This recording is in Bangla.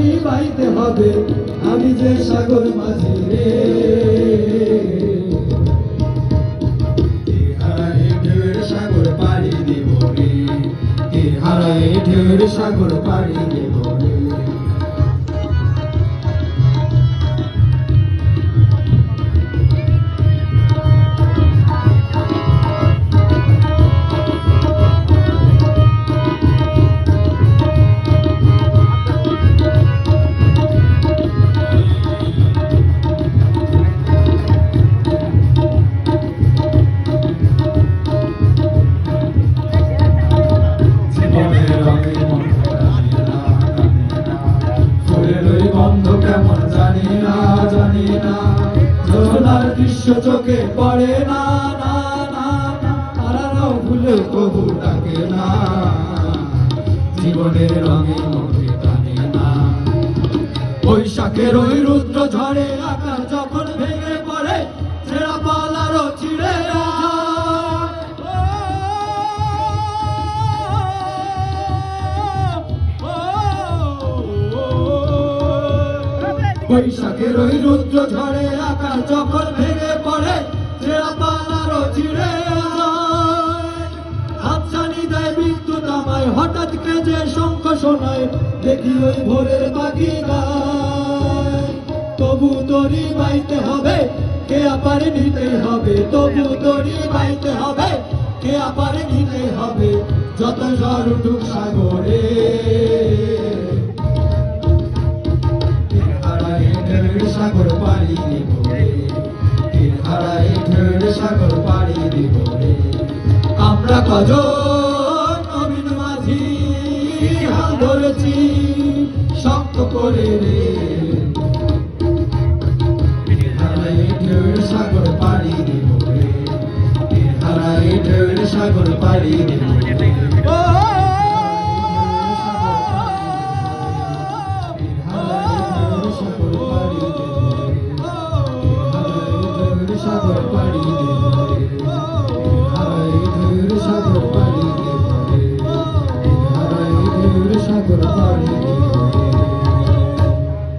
দড়ি বাইতে হবে, আমি যে সাগর মাঝি রে। হারায় ঢের সাগর পাড়ি দেব রে, হারায় ঢের সাগর পাড়ি দেব রে। কেমন জানি না, জানি না, ঝোলার দৃশ্য চোখে পড়ে না, না না, তারাও ভুলে তবু ডাকে না, জীবনের রঙে মনে টানে না। বৈশাখের ওই রুদ্র ঝড়ে আকাশ যখন ভেঙে পড়ে, ছেঁড়া পালারও ছিঁড়ে বৈশাখের ওই রুদ্র ঝড়ে আকাশ যখন ভেঙে পড়ে, ছেঁড়া পালারও ছিঁড়ে হাতছানি দেয় বিদ্যুৎ আমায়, হঠাৎ কেজে শঙ্খ শোনায়, দেখি ওই ভোরের পাখি গায়। তবু দড়ি বাইতে হবে, কে আপারে নিতেই হবে, তবু দড়ি বাইতে হবে, কে আপারে নিতেই হবে, যত ঝড় উঠুক সাগরে। সাগর পাড়ি দেব রে, হারায় ঢের সাগর পাড়ি দেব রে। আমরা কজন নবীন মাঝি হাল ধরেছি শক্ত করে রে, হারায় ঢের সাগর পাড়ি দেব রে, হারায় ঢের সাগর পাড়ি দেব রে। সাগর পাড়ি দেব রে, হারায় ঢের সাগর পাড়ি দেব রে, হারায় ঢের সাগর পাড়ি।